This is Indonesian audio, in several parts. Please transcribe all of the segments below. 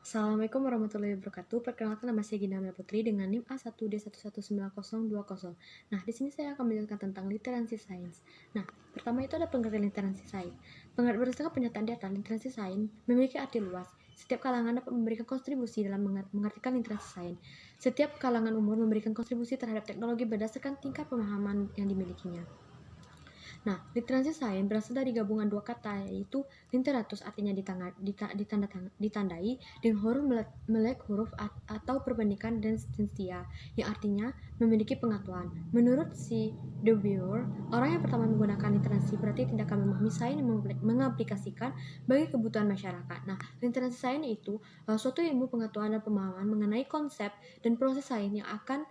Assalamualaikum warahmatullahi wabarakatuh. Perkenalkan, nama saya Gina Mel Putri dengan NIM A1D1190020. Nah, di sini saya akan menjelaskan tentang literasi sains. Nah, pertama itu ada pengertian literasi sains. Berdasarkan pernyataan di atas, literasi sains memiliki arti luas. Setiap kalangan dapat memberikan kontribusi dalam mengartikan literasi sains. Setiap kalangan umur memberikan kontribusi terhadap teknologi berdasarkan tingkat pemahaman yang dimilikinya. Nah, literasi sains berasal dari gabungan dua kata, yaitu literatus artinya ditandai dengan huruf melek huruf atau perbandingan dan sensia yang artinya memiliki pengetahuan. Menurut si De Boer, orang yang pertama menggunakan literasi berarti tindakan memahami sains yang mengaplikasikan bagi kebutuhan masyarakat. Nah, literasi sains itu suatu ilmu pengetahuan dan pemahaman mengenai konsep dan proses sains yang akan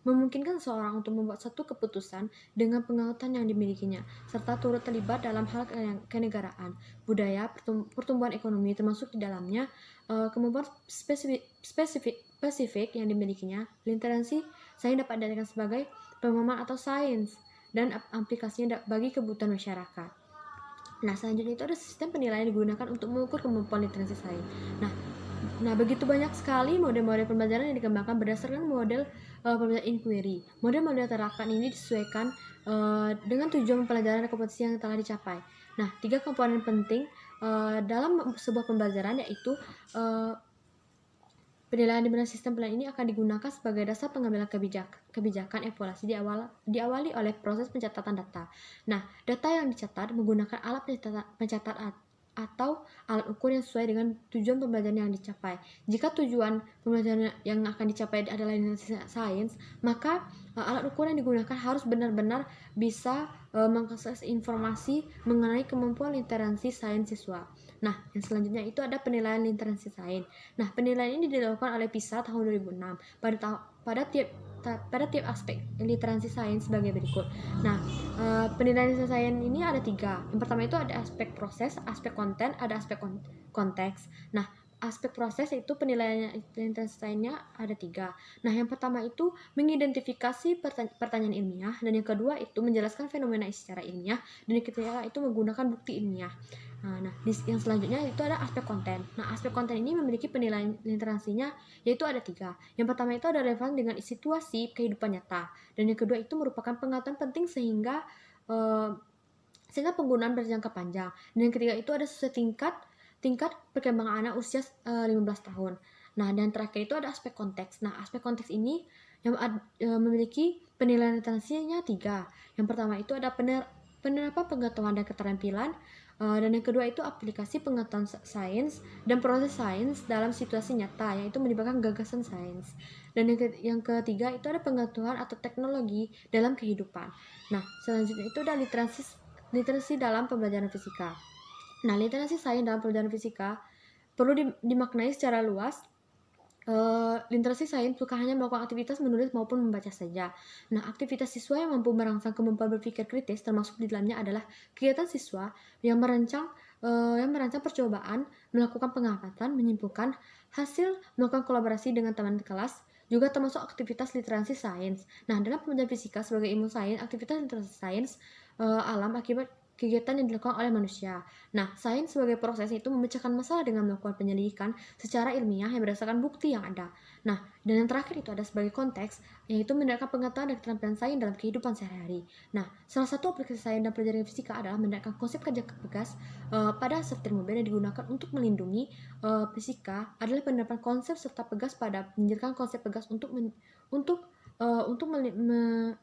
memungkinkan seorang untuk membuat satu keputusan dengan pengetahuan yang dimilikinya, serta turut terlibat dalam hal kenegaraan, budaya, pertumbuhan ekonomi, termasuk di dalamnya kemampuan spesifik yang dimilikinya. Literasi sains dapat dikatakan sebagai pemahaman atau sains dan aplikasinya bagi kebutuhan masyarakat. Nah, selanjutnya itu ada sistem penilaian yang digunakan untuk mengukur kemampuan literasi sains. Nah, begitu banyak sekali model-model pembelajaran yang dikembangkan berdasarkan model pembelajaran inquiry. Model-model terapkan ini disesuaikan dengan tujuan pembelajaran dan kompetisi yang telah dicapai. Nah, 3 komponen penting dalam sebuah pembelajaran yaitu penilaian di mana sistem penilaian ini akan digunakan sebagai dasar pengambilan kebijakan evaluasi diawali oleh proses pencatatan data. Nah, data yang dicatat menggunakan alat pencatat atau alat ukur yang sesuai dengan tujuan pembelajaran yang dicapai. Jika tujuan pembelajaran yang akan dicapai adalah literasi sains, maka alat ukur yang digunakan harus benar-benar bisa mengakses informasi mengenai kemampuan literasi sains siswa. Nah, yang selanjutnya itu ada penilaian literasi sains. Nah, penilaian ini dilakukan oleh PISA tahun 2006 pada tiap aspek literasi sains sebagai berikut. Nah, penilaian literasi sains ini ada 3. Yang pertama itu ada aspek proses, aspek konten, ada aspek konteks. Nah, aspek proses itu penilaian literasi sainsnya ada 3. Nah, yang pertama itu mengidentifikasi pertanyaan ilmiah, dan yang kedua itu menjelaskan fenomena secara ilmiah, dan yang ketiga itu menggunakan bukti ilmiah. Nah, yang selanjutnya itu ada aspek konten. Nah, aspek konten ini memiliki penilaian literasinya yaitu ada 3. Yang pertama itu ada relevan dengan situasi kehidupan nyata, dan yang kedua itu merupakan pengetahuan penting sehingga penggunaan berjangka panjang, dan yang ketiga itu ada sesuai tingkat perkembangan anak usia 15 tahun. Nah, dan terakhir itu ada aspek konteks. Nah, aspek konteks ini yang memiliki penilaian literasinya 3. Yang pertama itu ada penerapan pengetahuan dan keterampilan, dan yang kedua itu aplikasi pengetahuan sains dan proses sains dalam situasi nyata, yaitu melibatkan gagasan sains. Dan yang ketiga itu ada pengetahuan atau teknologi dalam kehidupan. Nah, selanjutnya itu ada literasi dalam pembelajaran fisika. Nah, literasi sains dalam pembelajaran fisika perlu dimaknai secara luas. Literasi sains bukan hanya melakukan aktivitas menulis maupun membaca saja. Nah, aktivitas siswa yang mampu merangsang kemampuan berpikir kritis termasuk di dalamnya adalah kegiatan siswa yang merancang percobaan, melakukan pengamatan, menyimpulkan hasil, melakukan kolaborasi dengan teman kelas, juga termasuk aktivitas literasi sains. Nah, dalam pembelajaran fisika sebagai ilmu sains, aktivitas literasi sains alam akibat kegiatan yang dilakukan oleh manusia. Nah, sains sebagai proses itu memecahkan masalah dengan melakukan penyelidikan secara ilmiah yang berdasarkan bukti yang ada. Nah, dan yang terakhir itu ada sebagai konteks, yaitu mendengarkan pengetahuan dan keterampilan sains dalam kehidupan sehari-hari. Nah, salah satu aplikasi sains dan pelajaran fisika adalah mendengarkan konsep kerja pegas pada setir mobil yang digunakan untuk melindungi fisika adalah penerapan konsep serta pegas pada menjelaskan konsep pegas untuk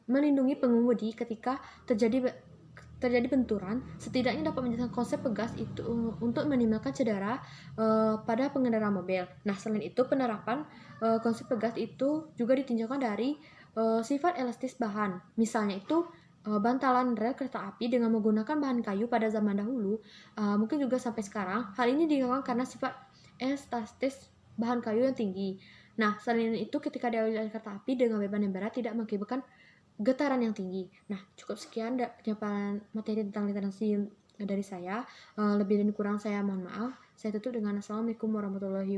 melindungi pengemudi ketika terjadi benturan, setidaknya dapat menjelaskan konsep pegas itu untuk minimalkan cedera pada pengendara mobil. Nah, selain itu penerapan konsep pegas itu juga ditinjaukan dari sifat elastis bahan. Misalnya itu bantalan rel kereta api dengan menggunakan bahan kayu pada zaman dahulu, mungkin juga sampai sekarang. Hal ini dilakukan karena sifat elastis bahan kayu yang tinggi. Nah, selain itu ketika diawali oleh kereta api dengan beban yang berat tidak mengakibatkan getaran yang tinggi. Nah, cukup sekian penyampaian materi tentang literasi dari saya. Lebih dan kurang saya mohon maaf. Saya tutup dengan Assalamualaikum warahmatullahi wabarakatuh.